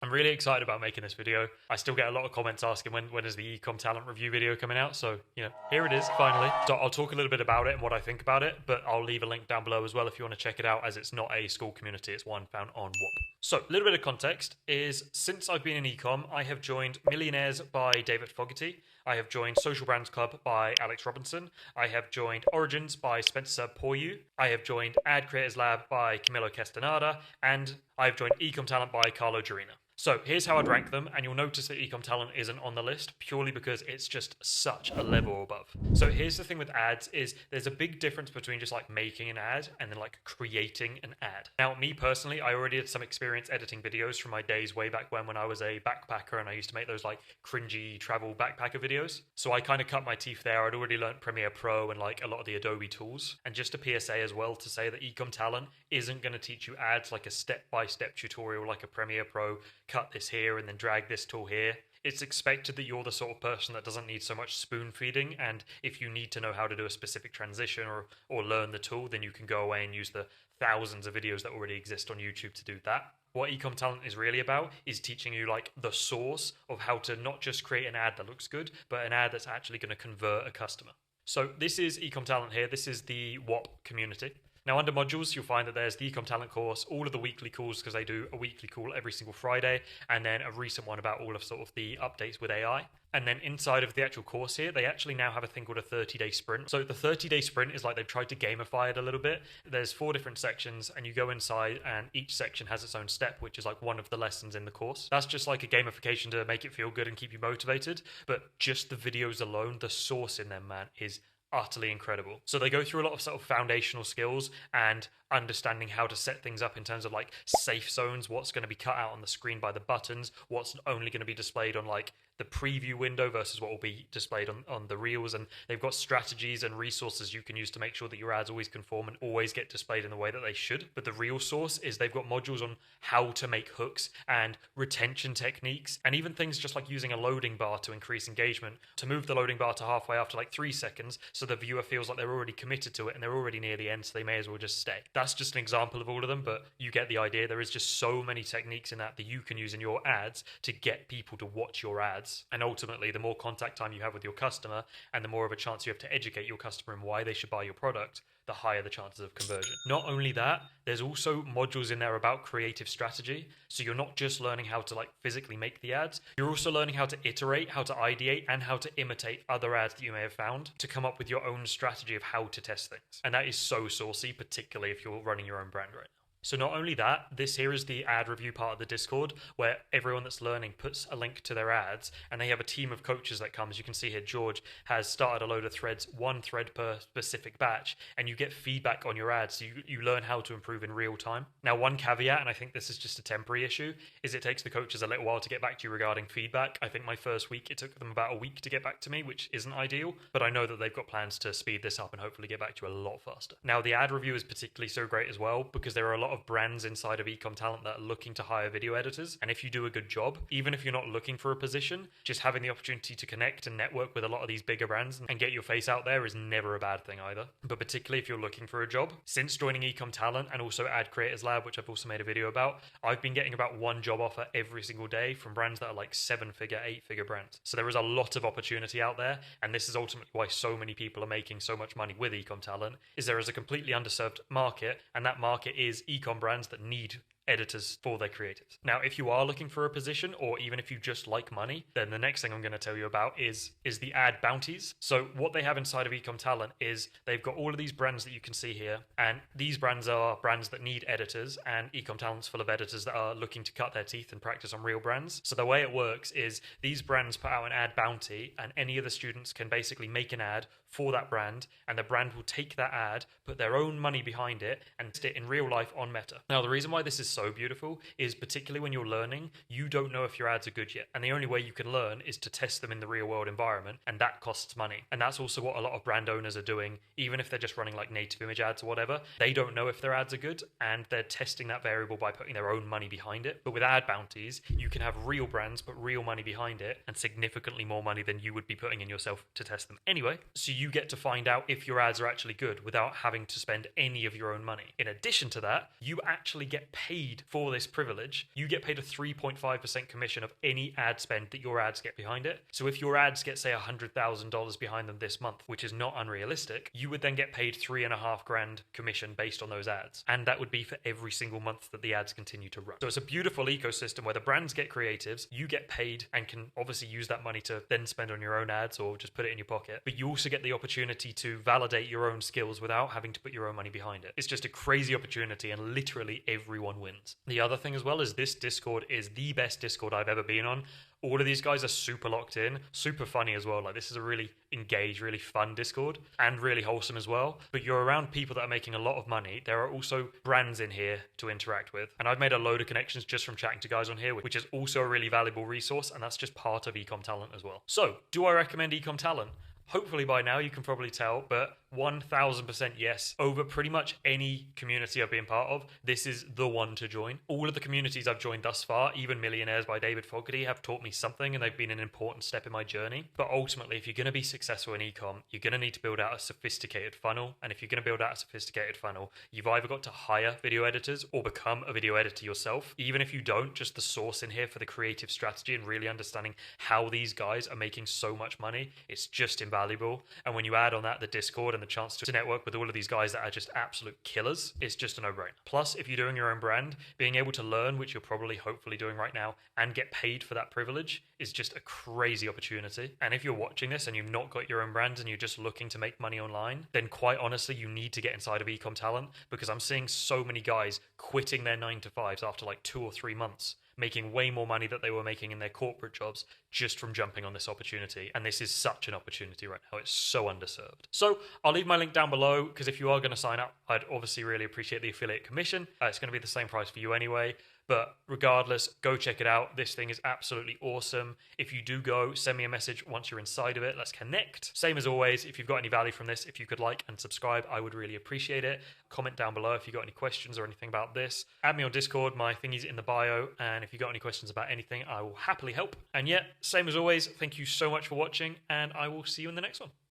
I'm really excited about making this video. I still get a lot of comments asking when is the Ecom Talent review video coming out. So, here it is, finally. So I'll talk a little bit about it and what I think about it, but I'll leave a link down below as well if you want to check it out, as it's not a school community, it's one found on WOP. So, a little bit of context is, since I've been in ecom, I have joined Millionaires by David Fogarty. I have joined Social Brands Club by Alex Robinson. I have joined Origins by Spencer Poirier. I have joined Ad Creators Lab by Camilo Castaneda. And I've joined Ecom Talent by Carlo Gerina. So here's how I'd rank them, and you'll notice that Ecom Talent isn't on the list purely because it's just such a level above. So here's the thing with ads is there's a big difference between just like making an ad and then like creating an ad. Now, me personally, I already had some experience editing videos from my days way back when I was a backpacker and I used to make those like cringy travel backpacker videos. So I kind of cut my teeth there. I'd already learned Premiere Pro and like a lot of the Adobe tools. And just a PSA as well to say that Ecom Talent isn't going to teach you ads like a step-by-step tutorial like a Premiere Pro. Cut this here and then drag this tool here. It's expected that you're the sort of person that doesn't need so much spoon feeding, and if you need to know how to do a specific transition or learn the tool, then you can go away and use the thousands of videos that already exist on YouTube to do that. What Ecom Talent is really about is teaching you like the source of how to not just create an ad that looks good, but an ad that's actually going to convert a customer. So this is Ecom Talent here. This is the WOP community. Now, under modules, you'll find that there's the Ecom Talent course, all of the weekly calls, because they do a weekly call every single Friday, and then a recent one about all of sort of the updates with AI. And then inside of the actual course here, they actually now have a thing called a 30-day sprint. So the 30-day sprint is like they've tried to gamify it a little bit. There's 4 different sections, and you go inside, and each section has its own step, which is like one of the lessons in the course. That's just like a gamification to make it feel good and keep you motivated. But just the videos alone, the source in them, man, is utterly incredible. So they go through a lot of sort of foundational skills and understanding how to set things up in terms of like safe zones, what's going to be cut out on the screen by the buttons, what's only going to be displayed on like the preview window versus what will be displayed on the reels. And they've got strategies and resources you can use to make sure that your ads always conform and always get displayed in the way that they should. But the real source is they've got modules on how to make hooks and retention techniques, and even things just like using a loading bar to increase engagement, to move the loading bar to halfway after like 3 seconds so the viewer feels like they're already committed to it and they're already near the end, so they may as well just stay. That's just an example of all of them, but you get the idea. There is just so many techniques in that you can use in your ads to get people to watch your ads. And ultimately, the more contact time you have with your customer and the more of a chance you have to educate your customer in why they should buy your product, the higher the chances of conversion. Not only that, there's also modules in there about creative strategy. So you're not just learning how to like physically make the ads, you're also learning how to iterate, how to ideate, and how to imitate other ads that you may have found to come up with your own strategy of how to test things. And that is so saucy, particularly if you're running your own brand right now. So not only that, this here is the ad review part of the Discord where everyone that's learning puts a link to their ads, and they have a team of coaches that comes. You can see here George has started a load of threads, 1 thread per specific batch, and you get feedback on your ads. So you learn how to improve in real time. Now, one caveat, and I think this is just a temporary issue, is it takes the coaches a little while to get back to you regarding feedback. I think my first week, it took them about a week to get back to me, which isn't ideal, but I know that they've got plans to speed this up and hopefully get back to you a lot faster. Now, the ad review is particularly so great as well because there are a lot of brands inside of Ecom Talent that are looking to hire video editors. And if you do a good job, even if you're not looking for a position, just having the opportunity to connect and network with a lot of these bigger brands and get your face out there is never a bad thing either. But particularly if you're looking for a job, since joining Ecom Talent and also Ad Creators Lab, which I've also made a video about, I've been getting about 1 job offer every single day from brands that are like 7-figure, 8-figure brands. So there is a lot of opportunity out there. And this is ultimately why so many people are making so much money with Ecom Talent, is there is a completely underserved market, and that market is ecom brands that need editors for their creatives. Now, if you are looking for a position, or even if you just like money, then the next thing I'm going to tell you about is the Ad Bounties. So what they have inside of Ecom Talent is they've got all of these brands that you can see here, and these brands are brands that need editors, and Ecom Talent's full of editors that are looking to cut their teeth and practice on real brands. So the way it works is these brands put out an ad bounty, and any of the students can basically make an ad for that brand, and the brand will take that ad, put their own money behind it, and test it in real life on Meta. Now, the reason why this is so beautiful is particularly when you're learning, you don't know if your ads are good yet. And the only way you can learn is to test them in the real world environment, and that costs money. And that's also what a lot of brand owners are doing, even if they're just running like native image ads or whatever. They don't know if their ads are good, and they're testing that variable by putting their own money behind it. But with ad bounties, you can have real brands put real money behind it, and significantly more money than you would be putting in yourself to test them anyway. So you get to find out if your ads are actually good without having to spend any of your own money. In addition to that, you actually get paid paid for this privilege, you get paid a 3.5% commission of any ad spend that your ads get behind it. So if your ads get, say, $100,000 behind them this month, which is not unrealistic, you would then get paid $3,500 commission based on those ads. And that would be for every single month that the ads continue to run. So it's a beautiful ecosystem where the brands get creatives, you get paid and can obviously use that money to then spend on your own ads or just put it in your pocket. But you also get the opportunity to validate your own skills without having to put your own money behind it. It's just a crazy opportunity and literally everyone wins. The other thing as well is this Discord is the best Discord I've ever been on. All of these guys are super locked in, super funny as well. Like, this is a really engaged, really fun Discord and really wholesome as well. But you're around people that are making a lot of money. There are also brands in here to interact with. And I've made a load of connections just from chatting to guys on here, which is also a really valuable resource. And that's just part of Ecom Talent as well. So do I recommend Ecom Talent? Hopefully by now you can probably tell, but 1000% yes. Over pretty much any community I've been part of, this is the one to join. All of the communities I've joined thus far, even Millionaires by David Fogarty, have taught me something and they've been an important step in my journey. But ultimately, if you're going to be successful in ecom, you're going to need to build out a sophisticated funnel. And if you're going to build out a sophisticated funnel, you've either got to hire video editors or become a video editor yourself. Even if you don't, just the source in here for the creative strategy and really understanding how these guys are making so much money, it's just invaluable. And when you add on that the Discord and the chance to network with all of these guys that are just absolute killers, it's just a no-brainer. Plus, if you're doing your own brand, being able to learn, which you're probably hopefully doing right now, and get paid for that privilege is just a crazy opportunity. And if you're watching this and you've not got your own brand and you're just looking to make money online, then quite honestly, you need to get inside of Ecom Talent, because I'm seeing so many guys quitting their 9-to-5s after like 2 or 3 months, making way more money that they were making in their corporate jobs just from jumping on this opportunity. And this is such an opportunity right now. It's so underserved. So I'll leave my link down below, because if you are going to sign up, I'd obviously really appreciate the affiliate commission. It's going to be the same price for you anyway. But regardless, go check it out. This thing is absolutely awesome. If you do go, send me a message once you're inside of it. Let's connect. Same as always, if you've got any value from this, if you could like and subscribe, I would really appreciate it. Comment down below if you've got any questions or anything about this. Add me on Discord. My thingy's in the bio. And if you've got any questions about anything, I will happily help. And yeah, same as always, thank you so much for watching, and I will see you in the next one.